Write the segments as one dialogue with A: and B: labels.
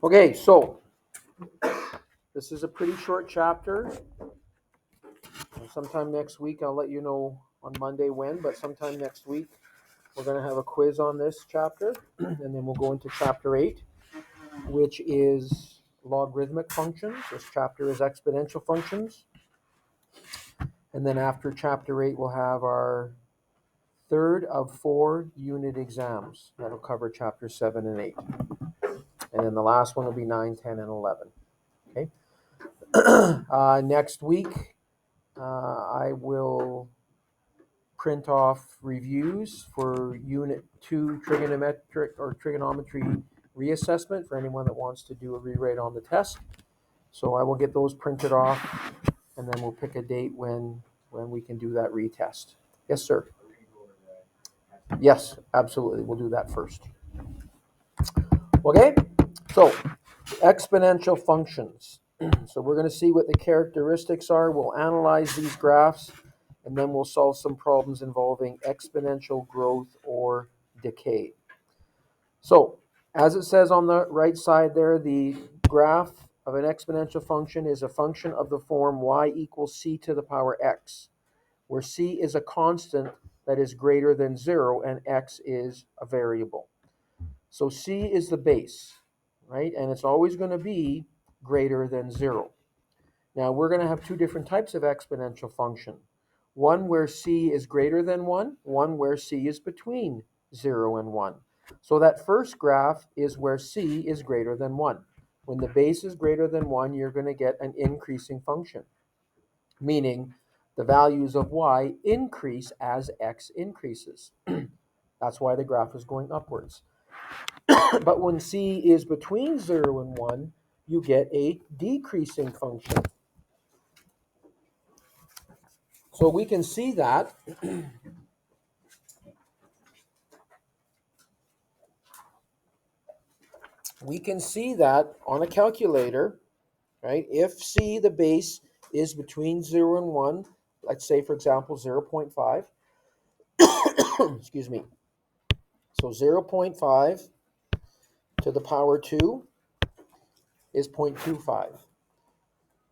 A: Okay, so this is a pretty short chapter. Sometime next week, I'll let you know on Monday when, but sometime next week, we're going to have a quiz on this chapter, and then we'll go into chapter 8, which is logarithmic functions. This chapter is exponential functions. And then after chapter 8, we'll have our third of 4 unit exams. That'll cover chapter 7 and 8. And then the last one will be 9, 10, and 11. Okay. Next week, I will print off reviews for Unit 2 trigonometric or trigonometry reassessment for anyone that wants to do a rewrite on the test. So I will get those printed off, and then we'll pick a date when we can do that retest. Yes, sir. Yes, absolutely. We'll do that first. Okay, so exponential functions. So we're going to see what the characteristics are. We'll analyze these graphs, and then we'll solve some problems involving exponential growth or decay. So, as it says on the right side there, the graph of an exponential function is a function of the form y equals c to the power x, where c is a constant that is greater than 0 and x is a variable. So c is the base, right? And it's always going to be greater than 0. Now, we're going to have two different types of exponential function. One where c is greater than 1, one where c is between 0 and 1. So that first graph is where c is greater than 1. When the base is greater than 1, you're going to get an increasing function, meaning the values of y increase as x increases. That's why the graph is going upwards. But when c is between 0 and 1, you get a decreasing function. So we can see that on a calculator, right? If c, the base, is between 0 and 1, let's say, for example, 0.5, excuse me. So 0.5 to the power 2 is 0.25.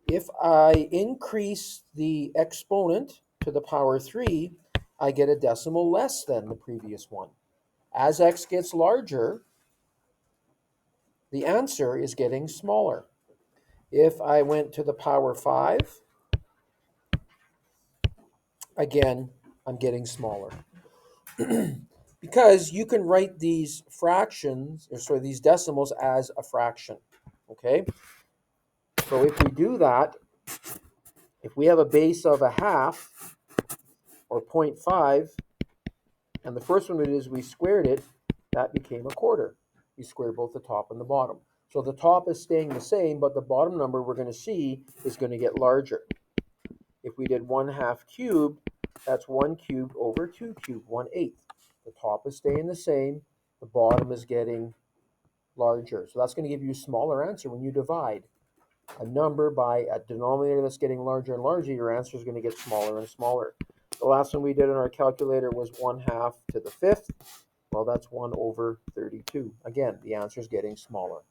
A: If I increase the exponent to the power 3, I get a decimal less than the previous one. As x gets larger, the answer is getting smaller. If I went to the power 5, again, I'm getting smaller. Because you can write these fractions, or these decimals as a fraction, okay? So if we do that, if we have a base of a half, or 0.5, and the first one is we squared it, that became a quarter. We square both the top and the bottom. So the top is staying the same, but the bottom number we're going to see is going to get larger. If we did 1/2 cubed, that's 1 cubed over 2 cubed, 1/8. The top is staying the same, the bottom is getting larger. So that's going to give you a smaller answer. When you divide a number by a denominator that's getting larger and larger, your answer is going to get smaller and smaller. The last one we did in our calculator was 1/2 to the 5th. Well, that's 1 over 32. Again, the answer is getting smaller.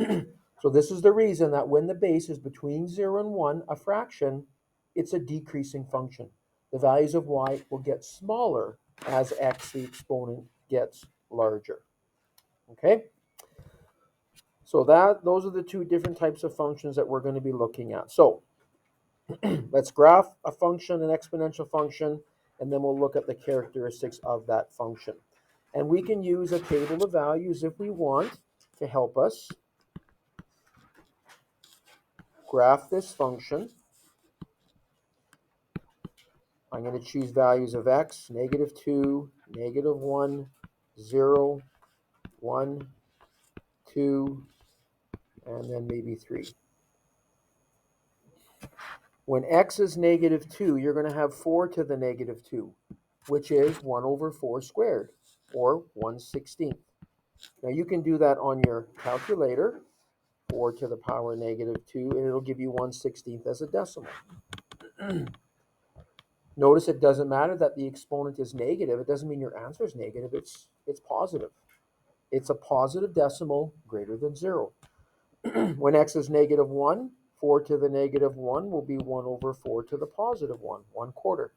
A: So this is the reason that when the base is between 0 and 1, a fraction, it's a decreasing function. The values of y will get smaller as x, the exponent, gets larger. Okay? So those are the two different types of functions that we're going to be looking at. So let's graph a function, an exponential function, and then we'll look at the characteristics of that function. And we can use a table of values if we want to help us graph this function. I'm going to choose values of x, -2, -1, 0, 1, 2, and then maybe 3. When x is -2, you're going to have 4 to the -2, which is 1 over 4 squared, or 1/16. Now you can do that on your calculator, 4 to the power -2, and it'll give you 1/16 as a decimal. Notice it doesn't matter that the exponent is negative. It doesn't mean your answer is negative. It's positive. It's a positive decimal greater than 0. When x is negative 1, 4 to the negative 1 will be 1 over 4 to the positive 1, 1/4.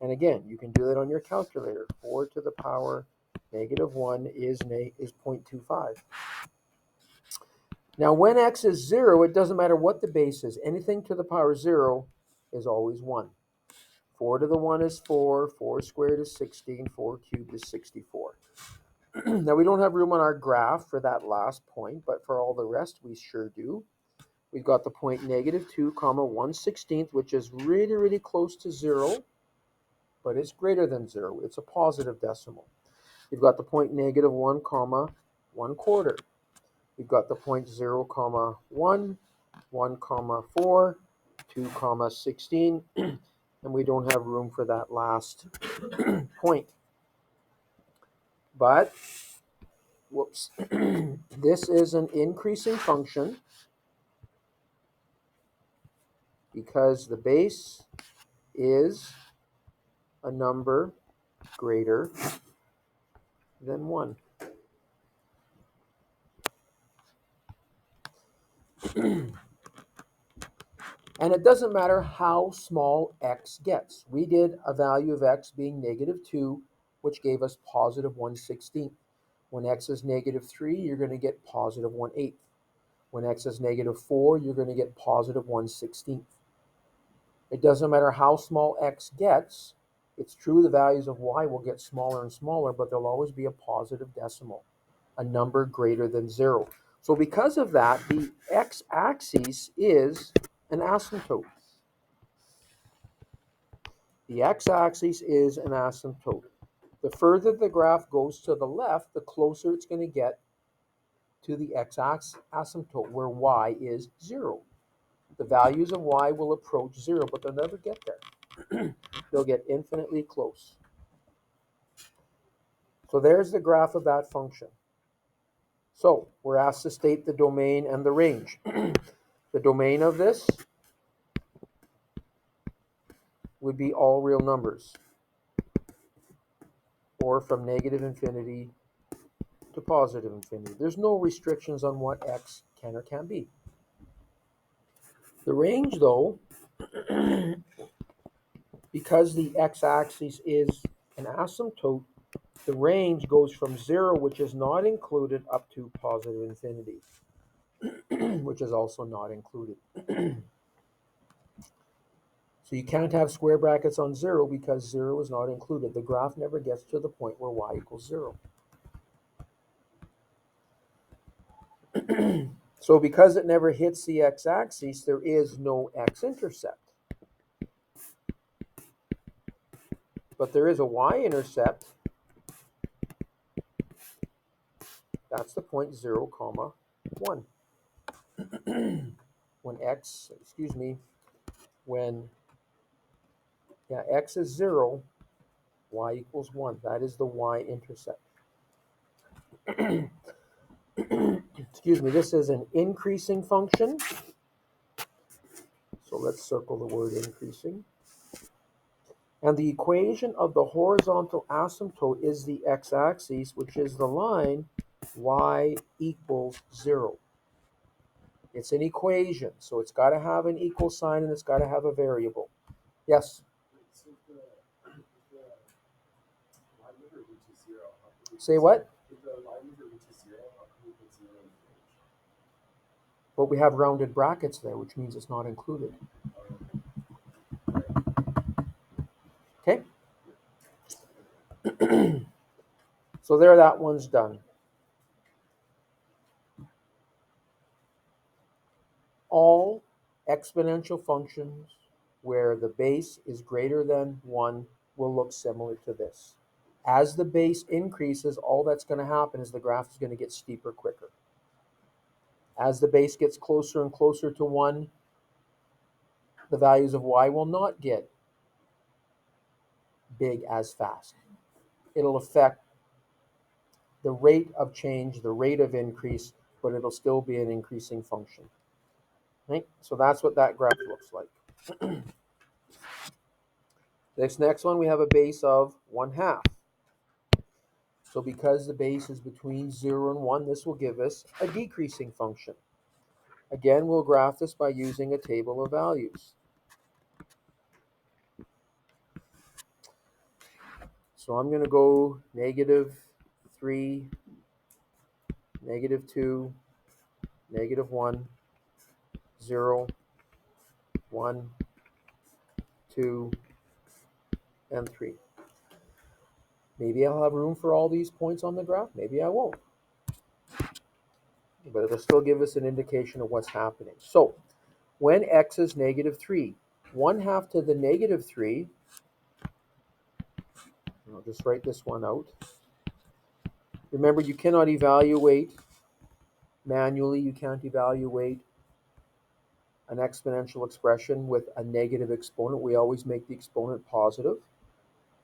A: And again, you can do that on your calculator. 4 to the power negative 1 is 0.25. Now, when x is 0, it doesn't matter what the base is. Anything to the power 0 is always 1. 4 to the 1 is 4. 4 squared is 16. 4 cubed is 64. Now, we don't have room on our graph for that last point, but for all the rest, we sure do. We've got the point negative 2, comma 1/16, which is really, really close to 0, but it's greater than 0. It's a positive decimal. We've got the point negative 1, comma 1/4. We've got the point 0, comma 1, 1, comma 4, 2, comma 16, and we don't have room for that last point. But, whoops, this is an increasing function because the base is a number greater than 1. And it doesn't matter how small x gets. We did a value of x being negative 2, which gave us positive 1/16. When x is negative 3, you're going to get positive 1/8. When x is negative 4, you're going to get positive 1/16. It doesn't matter how small x gets. It's true the values of y will get smaller and smaller, but there'll always be a positive decimal, a number greater than 0. So because of that, the x-axis is an asymptote. The x-axis is an asymptote. The further the graph goes to the left, the closer it's going to get to the x-axis asymptote, where y is 0. The values of y will approach 0, but they'll never get there. They'll get infinitely close. So there's the graph of that function. So we're asked to state the domain and the range. The domain of this would be all real numbers, or from negative infinity to positive infinity. There's no restrictions on what x can or can't be. The range, though, because the x-axis is an asymptote, the range goes from 0, which is not included, up to positive infinity, which is also not included. So you can't have square brackets on 0 because 0 is not included. The graph never gets to the point where y equals 0. So because it never hits the x-axis, there is no x-intercept. But there is a y-intercept. That's the point 0, comma 1. When x, when x is 0, y equals 1. That is the y-intercept. This is an increasing function. So let's circle the word increasing. And the equation of the horizontal asymptote is the x-axis, which is the line y equals 0. It's an equation, so it's got to have an equal sign and it's got to have a variable. Yes? Say what? But we have rounded brackets there, which means it's not included. Okay? So there, that one's done. All exponential functions where the base is greater than 1 will look similar to this. As the base increases, all that's going to happen is the graph is going to get steeper quicker. As the base gets closer and closer to 1, the values of y will not get big as fast. It'll affect the rate of change, the rate of increase, but it'll still be an increasing function. Right? So that's what that graph looks like. This next one, we have a base of 1/2. So because the base is between 0 and 1, this will give us a decreasing function. Again, we'll graph this by using a table of values. So I'm going to go -3, -2, -1, 0, 1, 2, and 3. Maybe I'll have room for all these points on the graph. Maybe I won't. But it'll still give us an indication of what's happening. So when x is -3, 1/2 to the -3, I'll just write this one out. Remember, you cannot evaluate manually. You can't evaluate an exponential expression with a negative exponent. We always make the exponent positive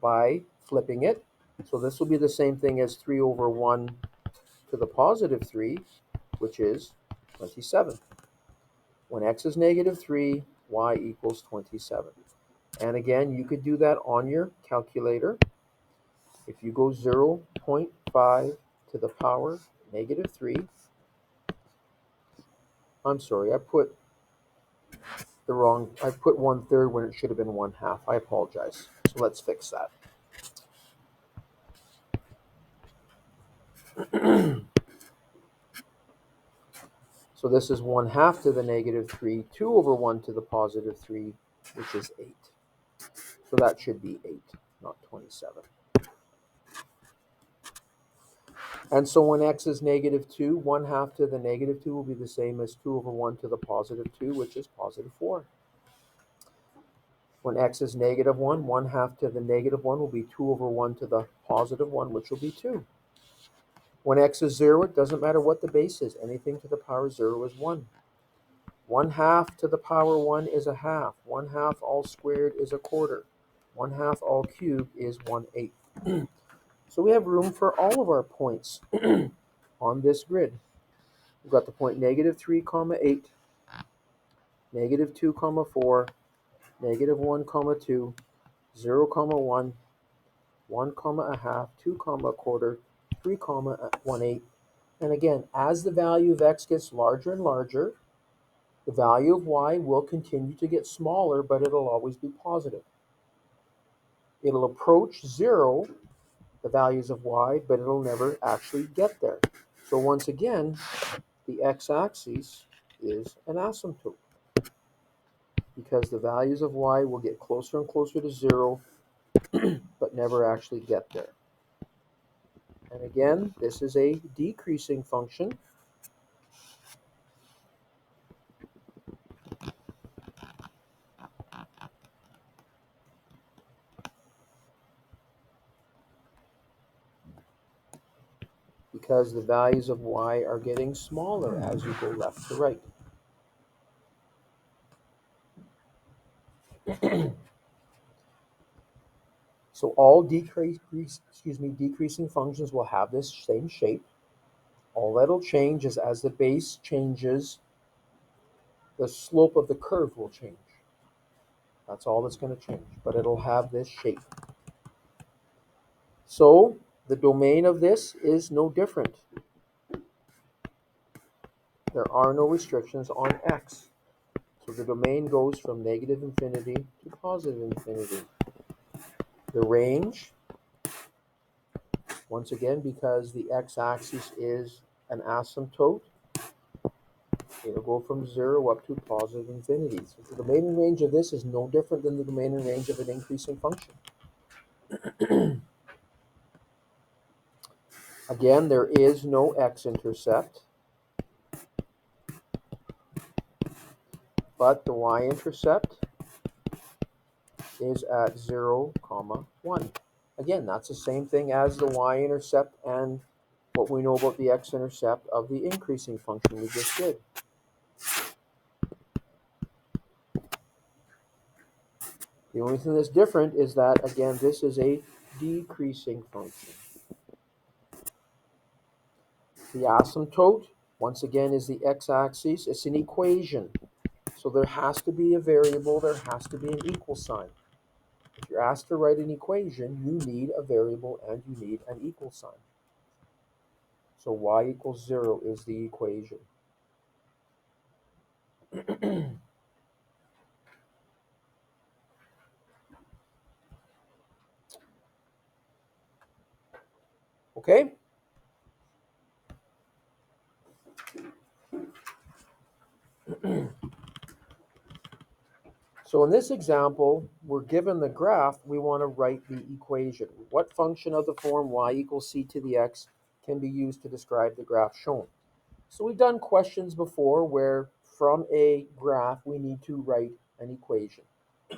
A: by flipping it. So this will be the same thing as 3/1 to the +3, which is 27. When x is -3, y equals 27. And again, you could do that on your calculator. If you go 0.5 to the power -3, I'm sorry, I put 1/3 when it should have been 1/2. I apologize. So let's fix that. So this is 1/2 to the -3, 2/1 to the +3, which is 8. So that should be 8, not 27. And so when x is -2, 1/2 to the -2 will be the same as 2/1 to the +2, which is +4. When x is -1, 1/2 to the -1 will be 2/1 to the +1, which will be 2. When x is 0, it doesn't matter what the base is. Anything to the power 0 is 1. 1/2 to the power 1 is a half. 1/2 all squared is a quarter. 1/2 all cubed is 1/8. So we have room for all of our points on this grid. We've got the point -3, 8, -2, 4, -1, 2, 0, 1, 1, 1/2, 2, 1/4, 3, 1/8. And again, as the value of x gets larger and larger, the value of y will continue to get smaller, but it'll always be positive. It'll approach 0, the values of y, but it'll never actually get there. So once again, the x-axis is an asymptote because the values of y will get closer and closer to 0, but never actually get there. And again, this is a decreasing function. Because the values of y are getting smaller as you go left to right. So all decreasing functions will have this same shape. All that'll change is as the base changes, the slope of the curve will change. That's all that's going to change, but it'll have this shape. So the domain of this is no different. There are no restrictions on x. So the domain goes from -infinity to +infinity. The range, once again, because the x-axis is an asymptote, it'll go from 0 up to +infinity. So the domain and range of this is no different than the domain and range of an increasing function. Again, there is no x-intercept, but the y-intercept is at 0, 1. Again, that's the same thing as the y-intercept and what we know about the x-intercept of the increasing function we just did. The only thing that's different is that, again, this is a decreasing function. The asymptote, once again, is the x-axis. It's an equation. So there has to be a variable, there has to be an equal sign. If you're asked to write an equation, you need a variable and you need an equal sign. So y equals 0 is the equation. Okay? So in this example, we're given the graph, we want to write the equation. What function of the form y equals c to the x can be used to describe the graph shown? So we've done questions before where from a graph we need to write an equation.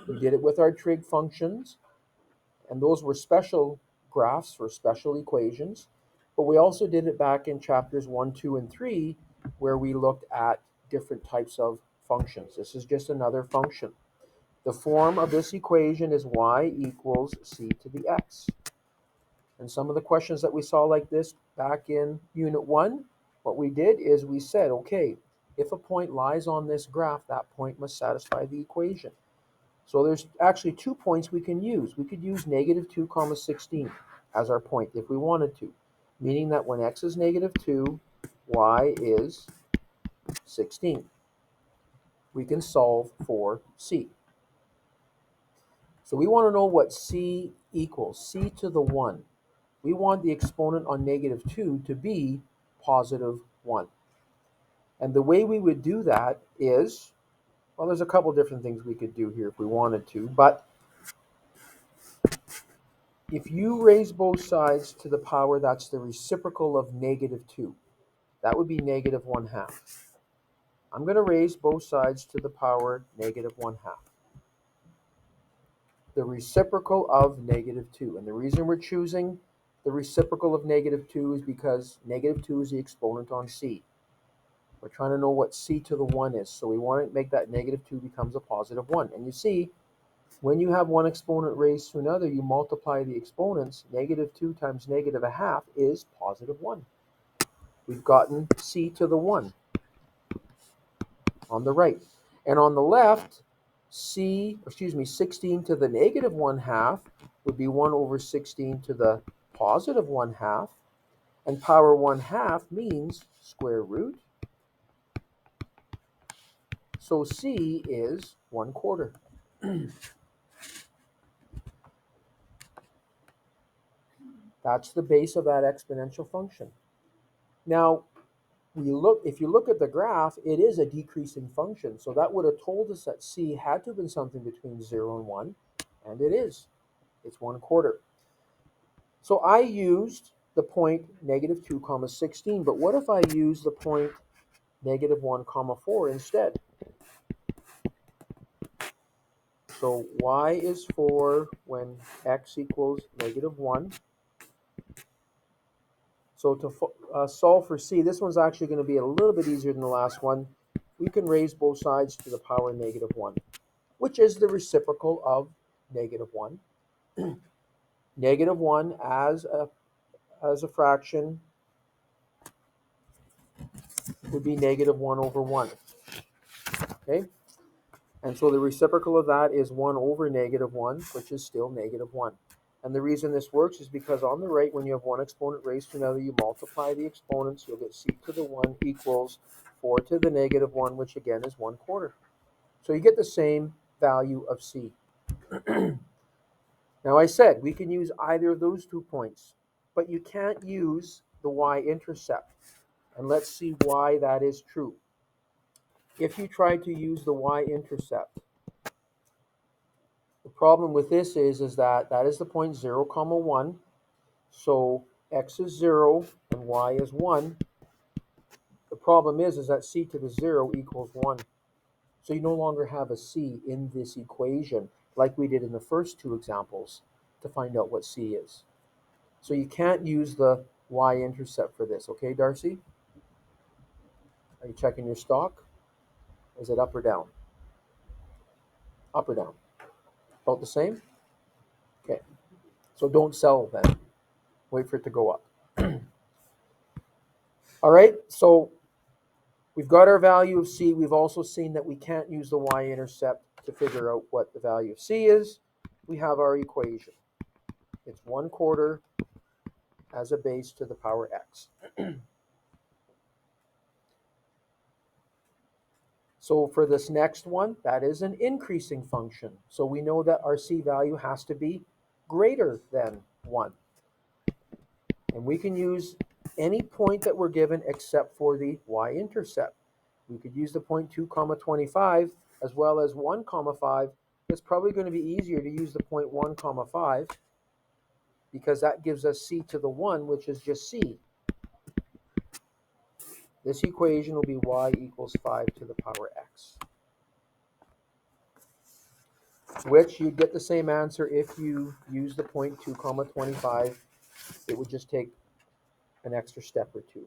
A: We did it with our trig functions, and those were special graphs for special equations. But we also did it back in chapters 1, 2, and 3, where we looked at different types of functions. This is just another function. The form of this equation is y equals c to the x. And some of the questions that we saw like this back in Unit 1, what we did is we said, okay, if a point lies on this graph, that point must satisfy the equation. So there's actually 2 points we can use. We could use negative 2 comma 16 as our point if we wanted to, meaning that when x is negative 2, y is 16. We can solve for c. So we want to know what c equals, c to the 1. We want the exponent on negative 2 to be positive 1. And the way we would do that is, well, there's a couple different things we could do here if we wanted to, but if you raise both sides to the power that's the reciprocal of negative 2, that would be negative 1/2. I'm going to raise both sides to the power negative 1/2. The reciprocal of negative 2. And the reason we're choosing the reciprocal of negative 2 is because negative 2 is the exponent on c. We're trying to know what c to the 1 is. So we want to make that negative 2 becomes a positive 1. And you see, when you have one exponent raised to another, you multiply the exponents. Negative 2 times negative 1/2 is positive 1. We've gotten c to the 1 on the right. And on the left, 16 to the negative 1/2 would be 1 over 16 to the positive 1/2. And power 1/2 means square root. So c is 1/4. That's the base of that exponential function. Now, if you look at the graph, it is a decreasing function. So that would have told us that c had to have been something between 0 and 1, and it is. It's 1/4. So I used the point negative 2 comma 16, but what if I use the point negative 1 comma 4 instead? So y is 4 when x equals negative 1. So to solve for c, this one's actually going to be a little bit easier than the last one. We can raise both sides to the power negative 1, which is the reciprocal of negative 1. Negative 1 as a fraction would be negative 1 over 1. Okay? And so the reciprocal of that is 1 over negative 1, which is still negative 1. And the reason this works is because on the right, when you have one exponent raised to another, you multiply the exponents, you'll get c to the 1 equals 4 to the negative 1, which again is 1/4. So you get the same value of c. Now I said we can use either of those 2 points, but you can't use the y-intercept. And let's see why that is true. If you try to use the y-intercept, the problem with this is that is the point 0, 1. So x is 0 and y is 1. The problem is that c to the 0 equals 1. So you no longer have a c in this equation like we did in the first 2 examples to find out what c is. So you can't use the y-intercept for this. Okay, Darcy? Are you checking your stock? Is it up or down? Up or down? About the same? Okay. So don't sell then. Wait for it to go up. All right, so we've got our value of c. We've also seen that we can't use the y-intercept to figure out what the value of c is. We have our equation. It's 1/4 as a base to the power x. So for this next one, that is an increasing function. So we know that our C value has to be greater than 1. And we can use any point that we're given except for the y-intercept. We could use the point 2 comma 25 as well as 1 comma 5. It's probably going to be easier to use the point 1 comma 5 because that gives us c to the 1, which is just c. This equation will be y equals 5 to the power x, which you'd get the same answer if you use the point 2 comma 25. It would just take an extra step or two.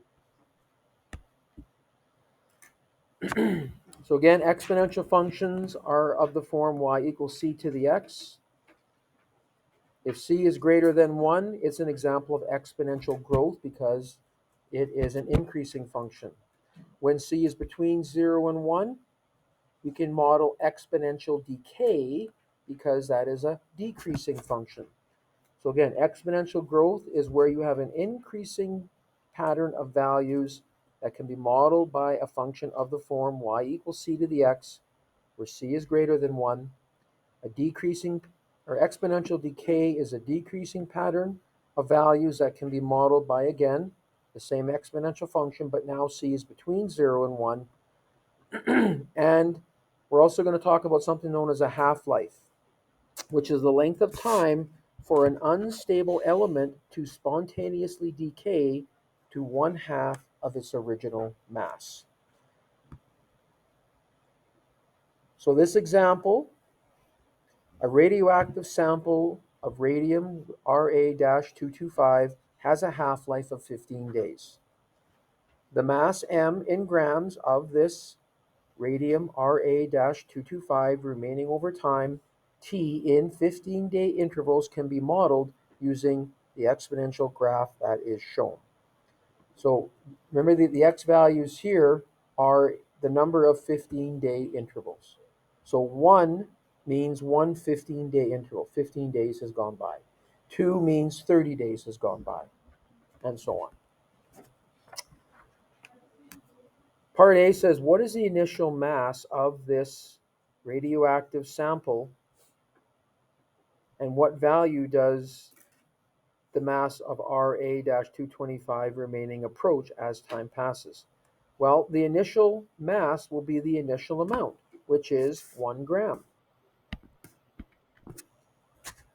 A: So again, exponential functions are of the form y equals c to the x. If c is greater than 1, it's an example of exponential growth because it is an increasing function. When c is between 0 and 1, you can model exponential decay because that is a decreasing function. So again, exponential growth is where you have an increasing pattern of values that can be modeled by a function of the form y equals c to the x, where c is greater than 1. A decreasing or exponential decay is a decreasing pattern of values that can be modeled by, again, the same exponential function, but now c is between 0 and 1. And we're also going to talk about something known as a half-life, which is the length of time for an unstable element to spontaneously decay to 1/2 of its original mass. So this example, a radioactive sample of radium Ra-225 has a half-life of 15 days. The mass m in grams of this radium Ra-225 remaining over time t in 15-day intervals can be modeled using the exponential graph that is shown. So remember the x values here are the number of 15-day intervals. So 1 means one 15-day interval. 15 days has gone by. 2 means 30 days has gone by, and so on. Part A says, what is the initial mass of this radioactive sample, and what value does the mass of Ra-225 remaining approach as time passes? Well, the initial mass will be the initial amount, which is 1 gram.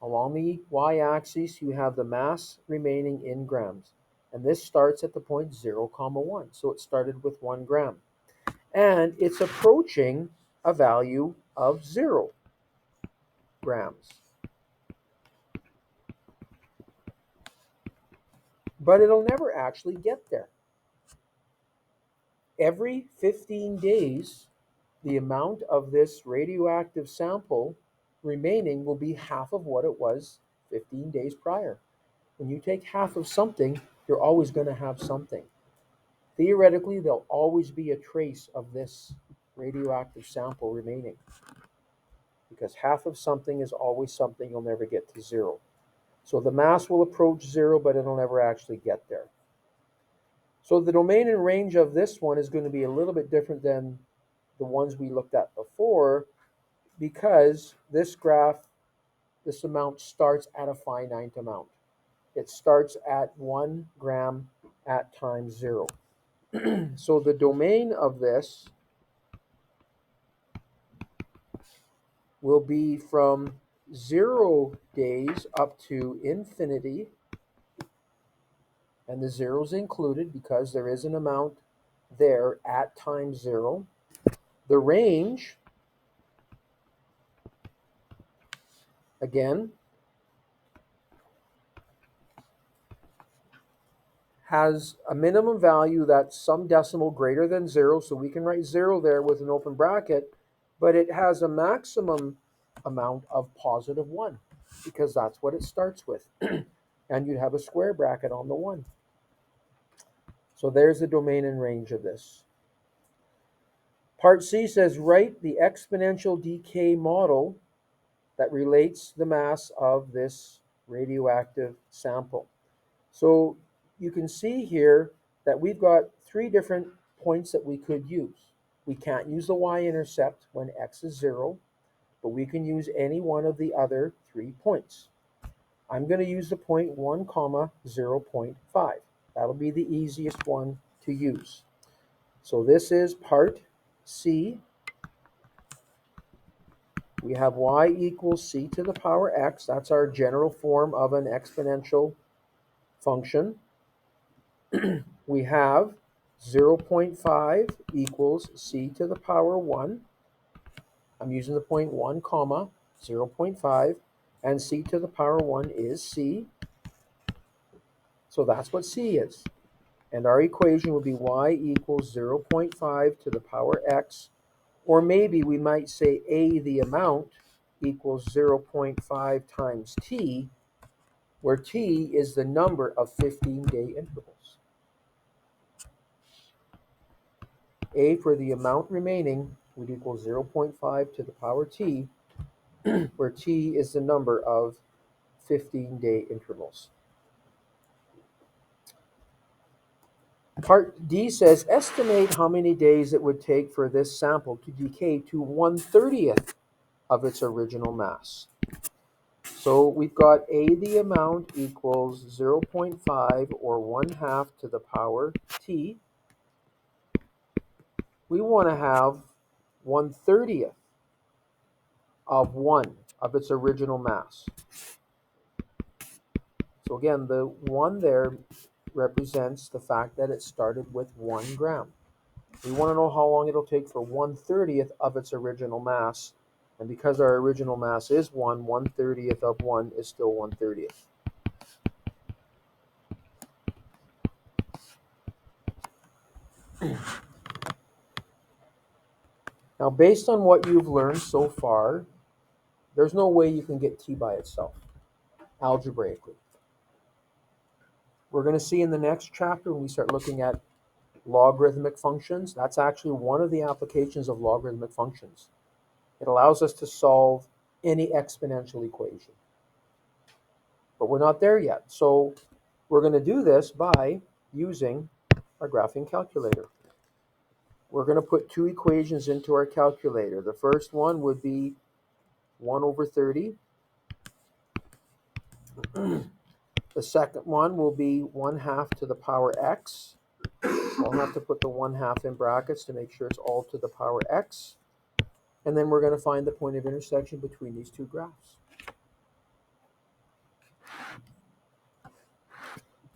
A: Along the y-axis, you have the mass remaining in grams. And this starts at the point 0, 1. So it started with 1 gram. And it's approaching a value of 0 grams. But it'll never actually get there. Every 15 days, the amount of this radioactive sample remaining will be half of what it was 15 days prior. When you take half of something, you're always going to have something. Theoretically, there'll always be a trace of this radioactive sample remaining, because half of something is always something. You'll never get to 0. So the mass will approach 0, but it'll never actually get there. So the domain and range of this one is going to be a little bit different than the ones we looked at before, because this graph, this amount starts at a finite amount. It starts at 1 gram at time 0. So the domain of this will be from 0 days up to infinity, and the zeros included because there is an amount there at time 0. The range, again, has a minimum value that's some decimal greater than 0, so we can write 0 there with an open bracket, but it has a maximum amount of positive 1 because that's what it starts with. And you'd have a square bracket on the 1. So there's the domain and range of this. Part C says, write the exponential decay model that relates the mass of this radioactive sample. So you can see here that we've got 3 different points that we could use. We can't use the y-intercept when x is 0, but we can use any one of the other 3 points. I'm going to use the point 1, comma 0.5. That'll be the easiest one to use. So this is part C. We have y equals c to the power x. That's our general form of an exponential function. We have 0.5 equals c to the power 1. I'm using the point 1, comma 0.5, and c to the power 1 is c. So that's what c is. And our equation would be y equals 0.5 to the power x, or maybe we might say a, the amount, equals 0.5 times t, where t is the number of 15-day intervals. A for the amount remaining would equal 0.5 to the power t, where t is the number of 15-day intervals. Part D says, estimate how many days it would take for this sample to decay to 1/30th of its original mass. So we've got A, the amount, equals 0.5 or 1/2 to the power t. We want to have 1/30th of 1 of its original mass. So again, the 1 there represents the fact that it started with 1 gram. We want to know how long it'll take for 1/30th of its original mass. And because our original mass is 1, 1/30th of 1 is still 1/30th. Now, based on what you've learned so far, there's no way you can get t by itself, algebraically. We're going to see in the next chapter when we start looking at logarithmic functions, that's actually one of the applications of logarithmic functions. It allows us to solve any exponential equation. But we're not there yet. So we're going to do this by using our graphing calculator. We're going to put 2 equations into our calculator. The first one would be 1/30. The second one will be 1/2 to the power x. I'll have to put the 1/2 in brackets to make sure it's all to the power x. And then we're going to find the point of intersection between these 2 graphs.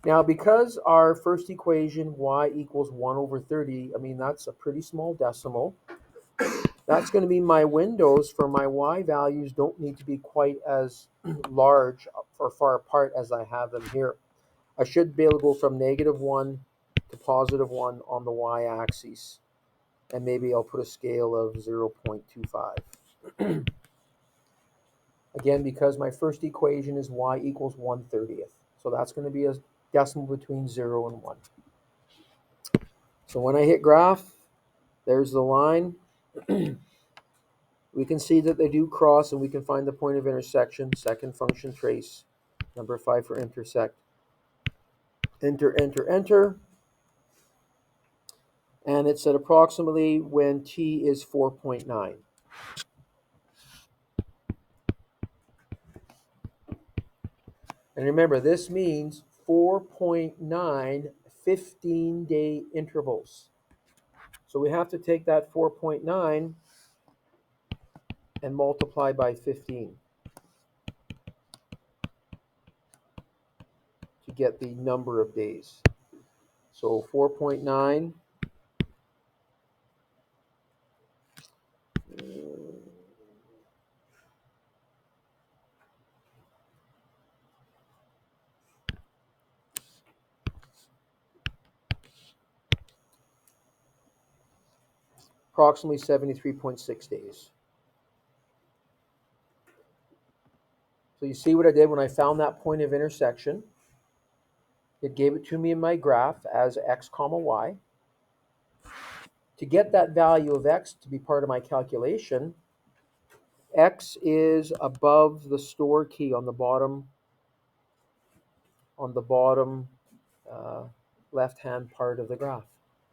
A: Now, because our first equation, y equals 1/30, I mean, that's a pretty small decimal. That's going to be my windows for my y values don't need to be quite as large or far apart as I have them here. I should be able to go from -1 to +1 on the y-axis. And maybe I'll put a scale of 0.25. Again, because my first equation is y equals 1/30th. So that's going to be a decimal between 0 and 1. So when I hit graph, there's the line. We can see that they do cross, and we can find the point of intersection. Second function trace, number 5 for intersect. Enter, enter, enter. And it's at approximately when t is 4.9. And remember, this means 4.9 15-day intervals. So we have to take that 4.9 and multiply by 15 to get the number of days. So 4.9 approximately 73.6 days. So you see what I did when I found that point of intersection. It gave it to me in my graph as x comma y. To get that value of x to be part of my calculation, x is above the store key on the bottom left-hand part of the graph.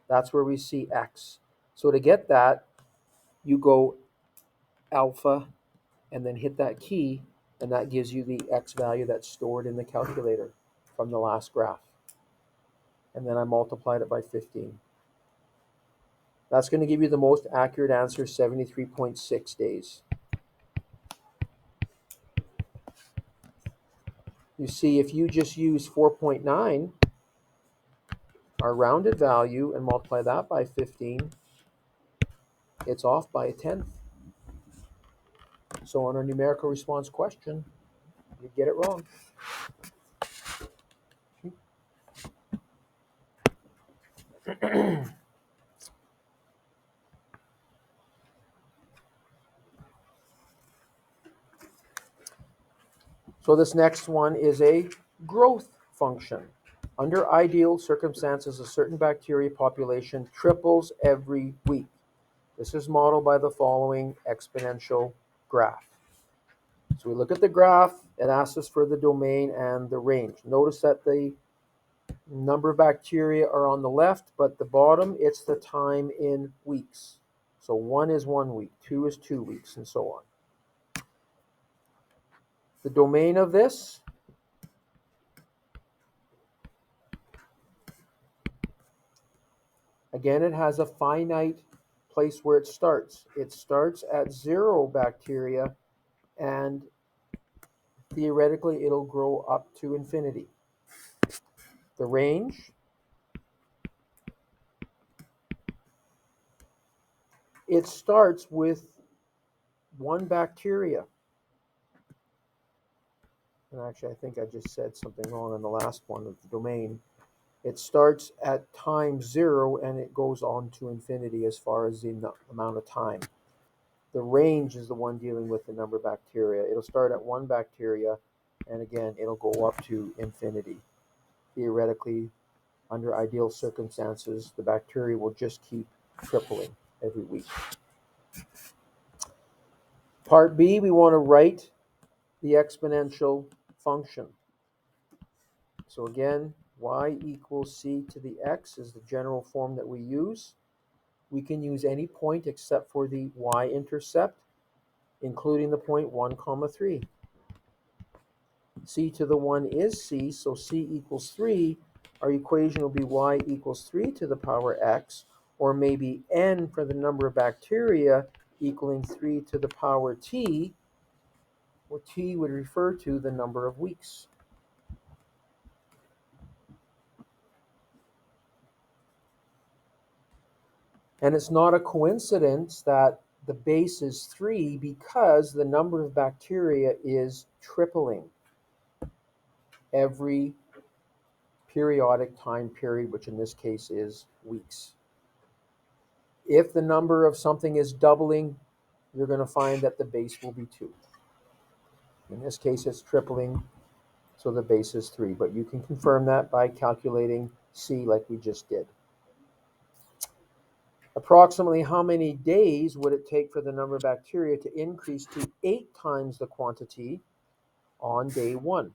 A: That's where we see x. So to get that, you go alpha and then hit that key, and that gives you the x value that's stored in the calculator from the last graph. And then I multiplied it by 15. That's going to give you the most accurate answer, 73.6 days. You see, if you just use 4.9, our rounded value, and multiply that by 15, it's off by a tenth. So on our numerical response question, you get it wrong. So this next one is a growth function. Under ideal circumstances, a certain bacteria population triples every week. This is modeled by the following exponential graph. So we look at the graph, it asks us for the domain and the range. Notice that the number of bacteria are on the left, but the bottom, it's the time in weeks. So 1 is 1 week, 2 is 2 weeks, and so on. The domain of this, again, it has a finite place where it starts. It starts at 0 bacteria, and theoretically, it'll grow up to infinity. The range, it starts with 1 bacteria. And actually, I think I just said something wrong on the last one of the domain. It starts at time 0 and it goes on to infinity as far as the amount of time. The range is the one dealing with the number of bacteria. It'll start at 1 bacteria, and again, it'll go up to infinity. Theoretically, under ideal circumstances, the bacteria will just keep tripling every week. Part B, we want to write the exponential function. So again, y equals c to the x is the general form that we use. We can use any point except for the y-intercept, including the point 1, 3. C to the 1 is c, so c equals 3. Our equation will be y equals 3 to the power x, or maybe n for the number of bacteria equaling 3 to the power t, where t would refer to the number of weeks. And it's not a coincidence that the base is 3 because the number of bacteria is tripling every periodic time period, which in this case is weeks. If the number of something is doubling, you're going to find that the base will be 2. In this case, it's tripling, so the base is 3. But you can confirm that by calculating C like we just did. Approximately how many days would it take for the number of bacteria to increase to 8 times the quantity on day 1?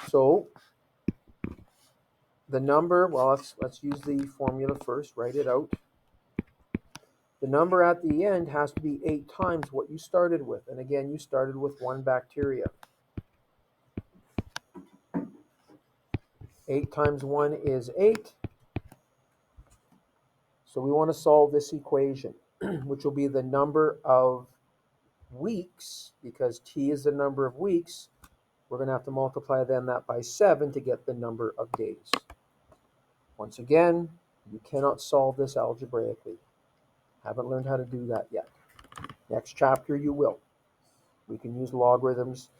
A: So the number, well, let's use the formula first, write it out. The number at the end has to be 8 times what you started with. And again, you started with 1 bacteria. 8 times 1 is 8. So we want to solve this equation, which will be the number of weeks, because t is the number of weeks. We're going to have to multiply then that by 7 to get the number of days. Once again, you cannot solve this algebraically. Haven't learned how to do that yet. Next chapter you will. We can use logarithms.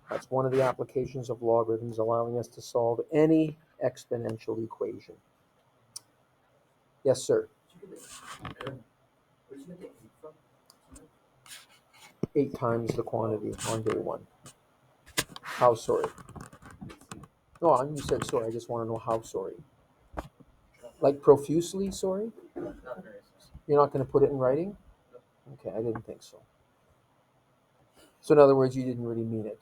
A: That's one of the applications of logarithms, allowing us to solve any exponential equation. Yes, sir. 8 times the quantity on day 1. How sorry? No, you said sorry. I just want to know how sorry. Like profusely sorry? You're not going to put it in writing? Okay, I didn't think so. So in other words, you didn't really mean it.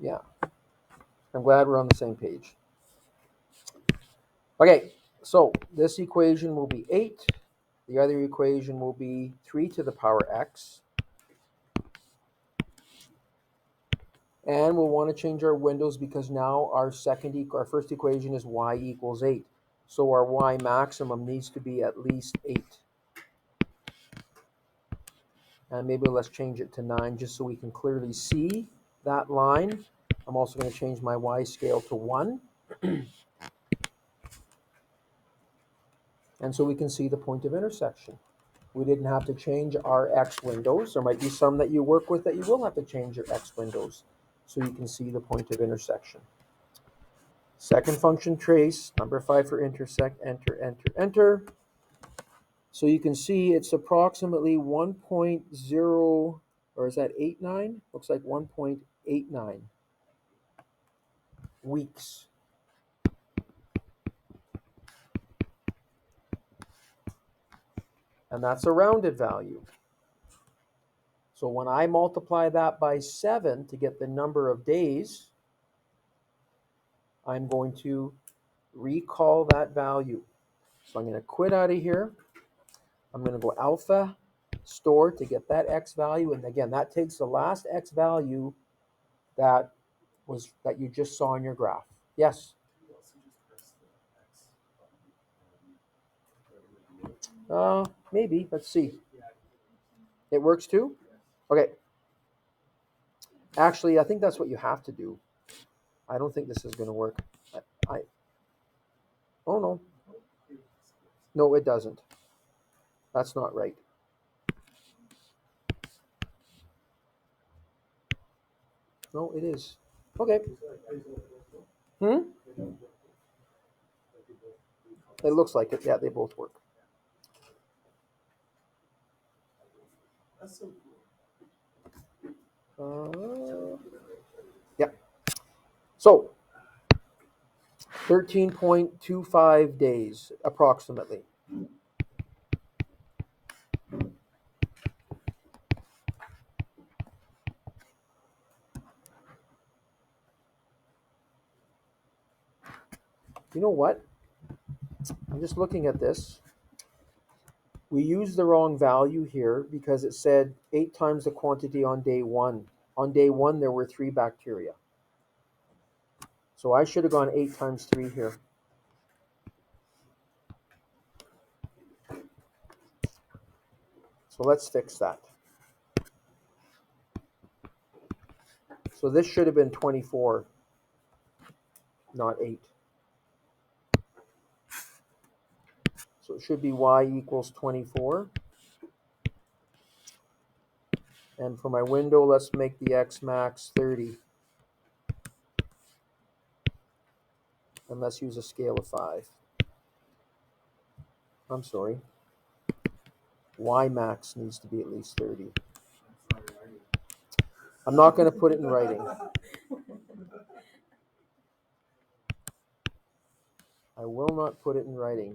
A: Yeah. I'm glad we're on the same page. Okay, So this equation will be 8. The other equation will be 3 to the power x. And we'll want to change our windows because now our first equation is y equals 8. So our y maximum needs to be at least 8. And maybe let's change it to 9 just so we can clearly see that line. I'm also going to change my y scale to 1. And so we can see the point of intersection. We didn't have to change our x windows. There might be some that you work with that you will have to change your x windows so you can see the point of intersection. Second function trace, number 5 for intersect, enter, enter, enter. So you can see it's approximately 1.0, or is that 89? Looks like 1.89 weeks. And that's a rounded value. So when I multiply that by 7 to get the number of days, I'm going to recall that value. So I'm going to quit out of here. I'm going to go alpha store to get that x value. And again, that takes the last x value that you just saw in your graph. Yes? Maybe. Let's see. It works too? Okay. Actually, I think that's what you have to do. I don't think this is going to work. Oh, no. No, it doesn't. That's not right. No, it is. Okay. It looks like it. Yeah, they both work. Yeah. So 13.25 days approximately. You know what? I'm just looking at this. We used the wrong value here because it said 8 times the quantity on day 1. On day 1, there were 3 bacteria. So I should have gone 8 times 3 here. So let's fix that. So this should have been 24, not 8. So it should be y equals 24. And for my window, let's make the x max 30. And let's use a scale of 5. I'm sorry. Y max needs to be at least 30. I'm not going to put it in writing. I will not put it in writing.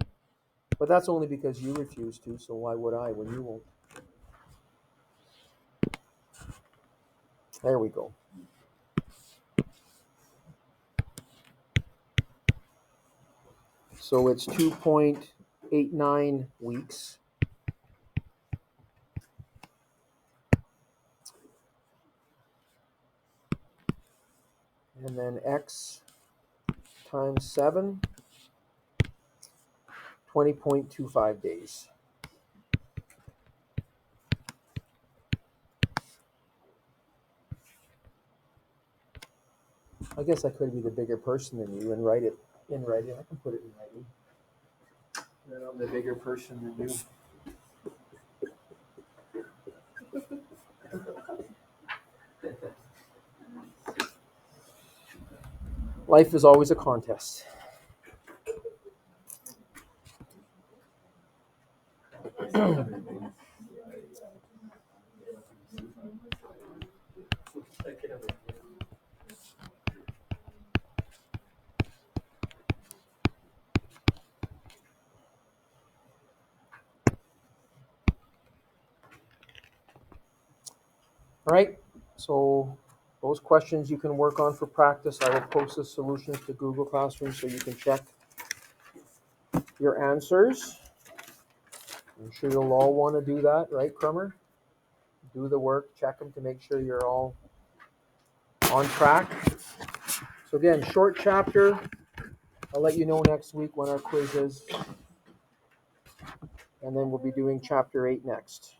A: But that's only because you refuse to, so why would I when you won't? There we go. So it's 2.89 weeks. And then x times 7, 20.25 days. I guess I could be the bigger person than you and write it in writing. I can put it in writing. Then I'm the bigger person than you. Life is always a contest. All right, so those questions you can work on for practice. I will post the solutions to Google Classroom so you can check your answers. I'm sure you'll all want to do that, right, Crummer? Do the work, check them to make sure you're all on track. So again, short chapter. I'll let you know next week when our quiz is. And then we'll be doing chapter 8 next.